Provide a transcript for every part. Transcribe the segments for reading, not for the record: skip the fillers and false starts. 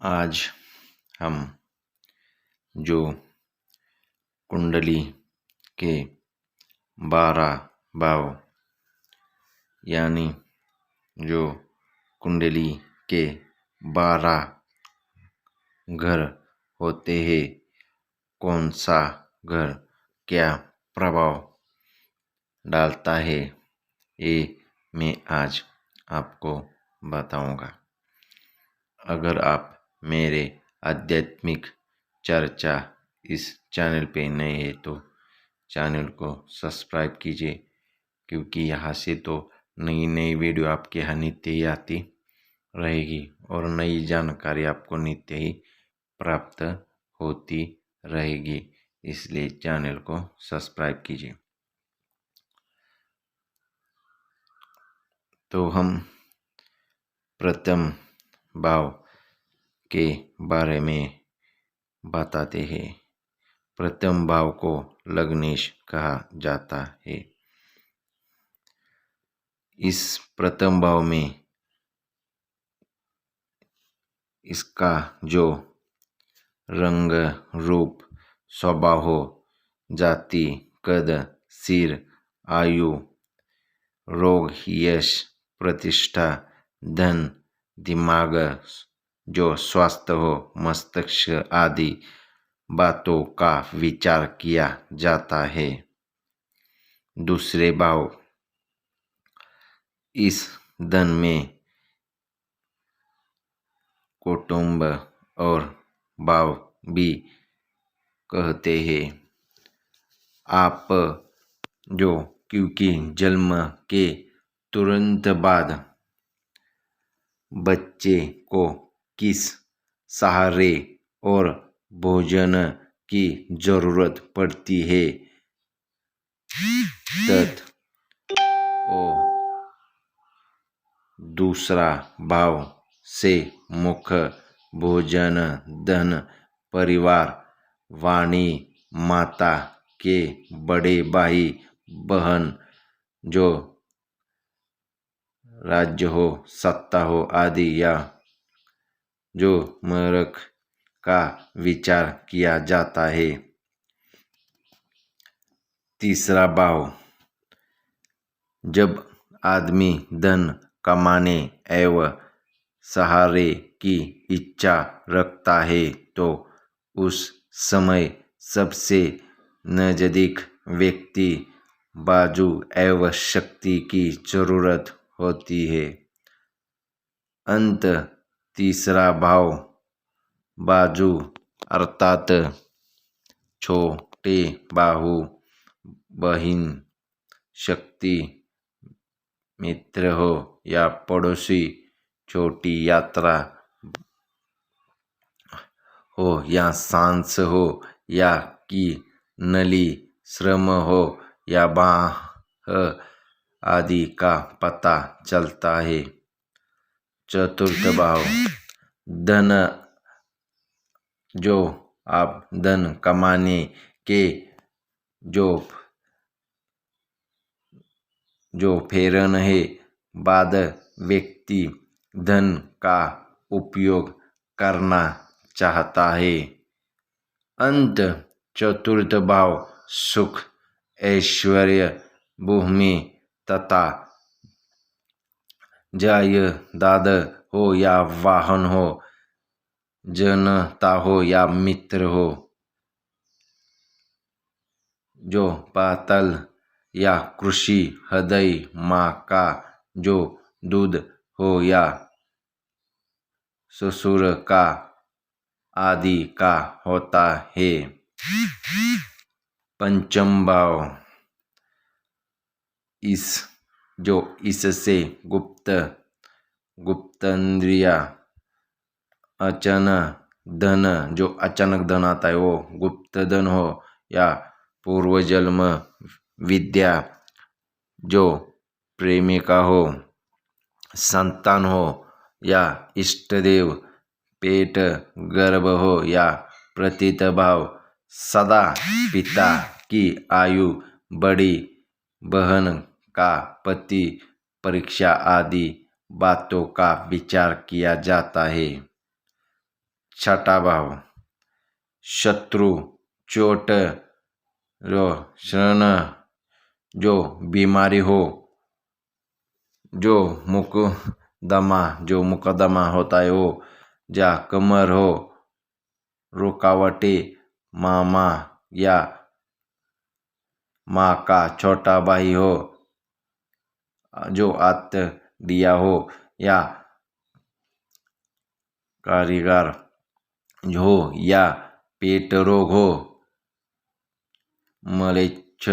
आज हम जो कुंडली के 12 भाव यानी जो कुंडली के 12 घर होते हैं, कौन सा घर क्या प्रभाव डालता है, ये मैं आज आपको बताऊंगा। अगर आप मेरे आध्यात्मिक चर्चा इस चैनल पे नए हैं तो चैनल को सब्सक्राइब कीजिए, क्योंकि यहाँ से तो नई नई वीडियो आपके यहाँ नित्य ही आती रहेगी और नई जानकारी आपको नित्य ही प्राप्त होती रहेगी। इसलिए चैनल को सब्सक्राइब कीजिए। तो हम प्रथम भाव के बारे में बताते हैं। प्रथम भाव को लग्नेश कहा जाता है। इस प्रथम भाव में इसका जो रंग, रूप, स्वभाव हो, जाति, कद, सिर, आयु, रोग, यश, प्रतिष्ठा, धन, दिमाग, जो स्वास्थ्य हो, मस्तिष्क आदि बातों का विचार किया जाता है। दूसरे भाव, इस धन में कुटुंब और भाव भी कहते हैं। आप जो क्योंकि जन्म के तुरंत बाद बच्चे को किस सहारे और भोजन की जरूरत पड़ती है, तत् ओ दूसरा भाव से मुख्य भोजन, धन, परिवार, वाणी, माता के बड़े भाई बहन, जो राज्य हो, सत्ता हो आदि, या जो मरक का विचार किया जाता है। तीसरा भाव, जब आदमी धन कमाने एवं सहारे की इच्छा रखता है तो उस समय सबसे नजदीक व्यक्ति, बाजू एवं शक्ति की जरूरत होती है। अंत तीसरा भाव, बाजू अर्थात छोटे बाहु, बहिन, शक्ति, मित्र हो या पड़ोसी, छोटी यात्रा हो या सांस हो या कि नली, श्रम हो या बाह आदि का पता चलता है। चतुर्थ भाव, धन, जो आप धन कमाने के जो फेरन है बाद व्यक्ति धन का उपयोग करना चाहता है। अंत चतुर्थ भाव, सुख, ऐश्वर्य, भूमि तथा जायदाद हो या वाहन हो, जनता हो या मित्र हो, जो पातल या कृषि, हृदय, माँ का जो दूध हो या ससुर का आदि का होता है। पंचम भाव, इससे गुप्त इंद्रिया, अचानक धन, जो अचानक धन आता है वो गुप्त धन हो या पूर्वजन्म विद्या, जो प्रेमिका हो, संतान हो या इष्टदेव, पेट गर्भ हो या प्रतीत भाव, सदा पिता की आयु, बड़ी बहन का पति, परीक्षा आदि बातों का विचार किया जाता है। छठा भाव शत्रु, चोट, जो शरण, जो बीमारी हो, जो मुकदमा होता है वो, या कमर हो, रुकावटें, मामा या माँ का छोटा भाई हो, जो आत्म दिया हो, या कारीगर हो, या पेट रोग हो, मलेच्छ,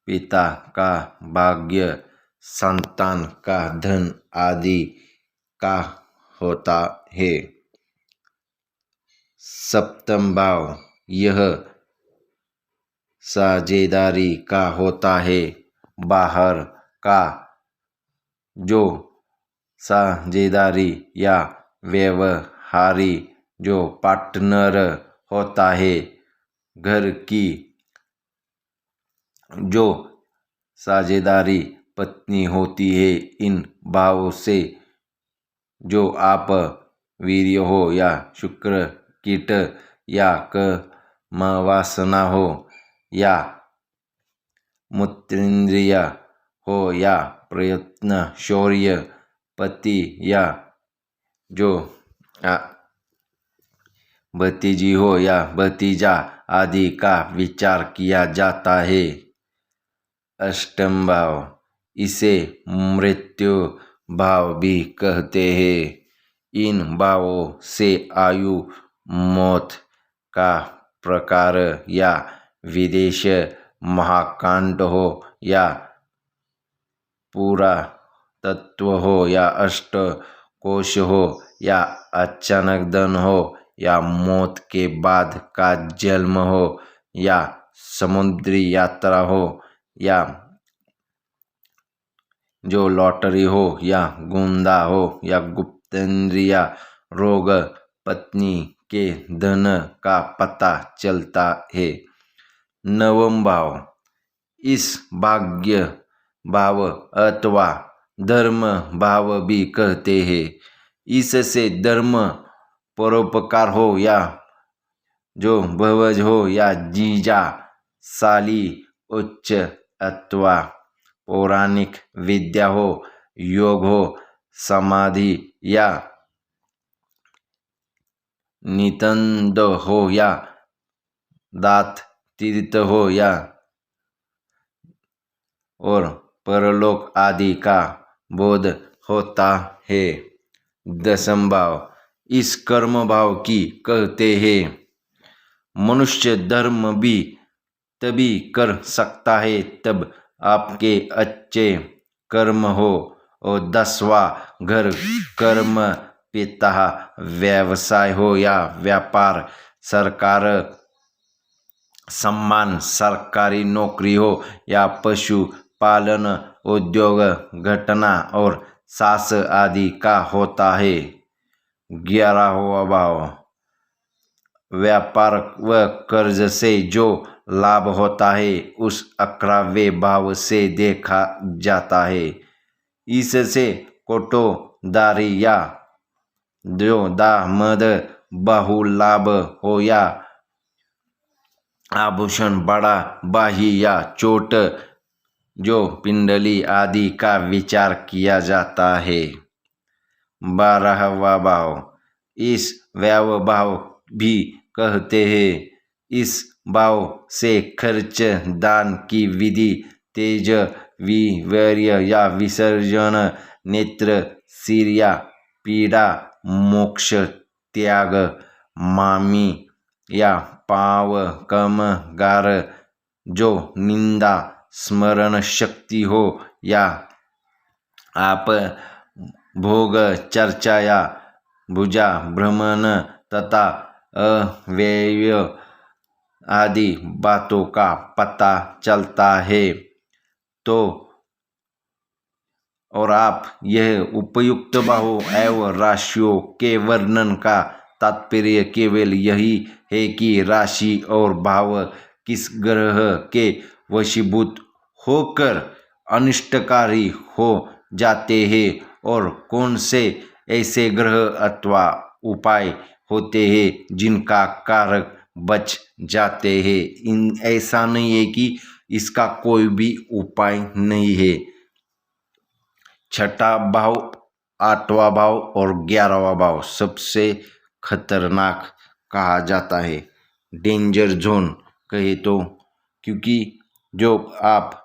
पिता का भाग्य, संतान का धन आदि का होता है। सप्तम भाव यह साझेदारी का होता है। बाहर का जो साझेदारी या व्यवहारी जो पार्टनर होता है, घर की जो साझेदारी पत्नी होती है, इन भावों से जो आप वीर्य हो या शुक्र कीट या वासना हो या मूत्रेंद्रिय हो या प्रयत्न शौर्य पति या जो भतीजी हो या भतीजा आदि का विचार किया जाता है। अष्टम भाव इसे मृत्यु भाव भी कहते हैं। इन भावों से आयु, मौत का प्रकार या विदेश, महाकांड हो या पूरा तत्व हो या अष्ट कोश हो या अचानक धन हो या मौत के बाद का जन्म हो या समुद्री यात्रा हो या जो लॉटरी हो या गुंडा हो या गुप्तेंद्रिया रोग, पत्नी के धन का पता चलता है। नवम भाव इस भाग्य भाव अथवा धर्म भाव भी कहते हैं। इससे धर्म, परोपकार हो या जो भवज हो या जीजा, साली, उच्च अथवा पौराणिक विद्या हो, योग हो, समाधि या नितंद हो या दात तीर्थ हो या और परलोक आदि का बोध होता है। दसम भाव इस कर्म भाव की कहते हैं। मनुष्य धर्म भी तभी कर सकता है तब आपके अच्छे कर्म हो। और 10वां घर कर्म, पिता, व्यवसाय हो या व्यापार, सरकार सम्मान, सरकारी नौकरी हो या पशु पालन, उद्योग, घटना और सास आदि का होता है। 11वां भाव व्यापार व कर्ज से जो लाभ होता है उस 11वें भाव से देखा जाता है। इससे कोटोदारी या जो दामद बहु लाभ हो या आभूषण, बड़ा बाही या चोट, जो पिंडली आदि का विचार किया जाता है। 12वां भाव इस व्यय भाव भी कहते हैं। इस भाव से खर्च, दान की विधि, तेज, वीर्य या विसर्जन, नेत्र, सिर, पीड़ा, मोक्ष, त्याग, मामी या पाव, कामगार, जो निंदा, स्मरण शक्ति हो या आप भोग, चर्चा या भुजा भ्रमण तथा अव्यय आदि बातों का पता चलता है तो और आप यह उपयुक्त भावों एवं राशियों के वर्णन का तात्पर्य केवल यही है कि राशि और भाव किस ग्रह के वशीभूत होकर अनिष्टकारी हो जाते हैं और कौन से ऐसे ग्रह अथवा उपाय होते हैं जिनका कारक बच जाते हैं। ऐसा नहीं है कि इसका कोई भी उपाय नहीं है। छठा भाव, आठवां भाव और 11वां भाव सबसे खतरनाक कहा जाता है, डेंजर जोन कहे तो, क्योंकि जो आप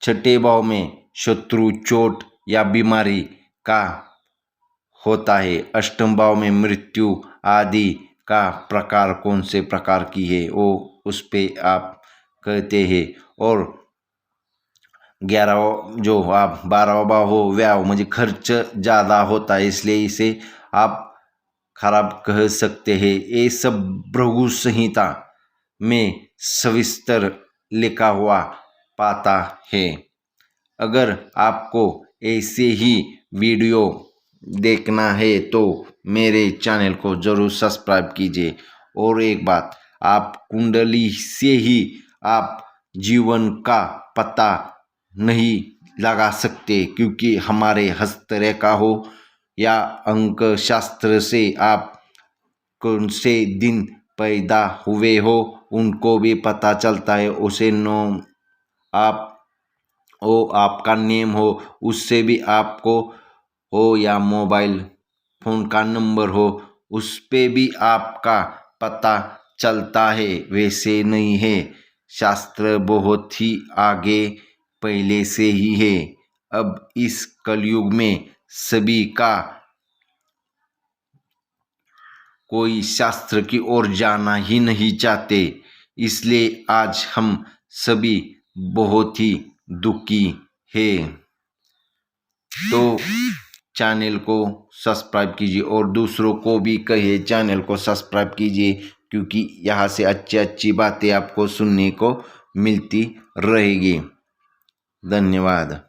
छठे भाव में शत्रु, चोट या बीमारी का होता है, अष्टम भाव में मृत्यु आदि का प्रकार कौन से प्रकार की है वो उस पे आप कहते हैं। और 11वां जो आप 12वां भाव हो व्यय मुझे खर्च ज़्यादा होता है, इसलिए इसे आप खराब कह सकते हैं। ये सब भृगु संहिता में सविस्तर लिखा हुआ पाता है। अगर आपको ऐसे ही वीडियो देखना है तो मेरे चैनल को ज़रूर सब्सक्राइब कीजिए। और एक बात, आप कुंडली से ही आप जीवन का पता नहीं लगा सकते, क्योंकि हमारे हस्तरेखा हो या अंक शास्त्र से आप कौन से दिन पैदा हुए हो उनको भी पता चलता है। उसे नो आप वो आपका नेम हो उससे भी आपको हो, या मोबाइल फ़ोन का नंबर हो उस पे भी आपका पता चलता है। वैसे नहीं है, शास्त्र बहुत ही आगे पहले से ही है। अब इस कलयुग में सभी का कोई शास्त्र की ओर जाना ही नहीं चाहते, इसलिए आज हम सभी बहुत ही दुखी हैं। तो चैनल को सब्सक्राइब कीजिए और दूसरों को भी कहिए चैनल को सब्सक्राइब कीजिए, क्योंकि यहाँ से अच्छी अच्छी बातें आपको सुनने को मिलती रहेगी। धन्यवाद।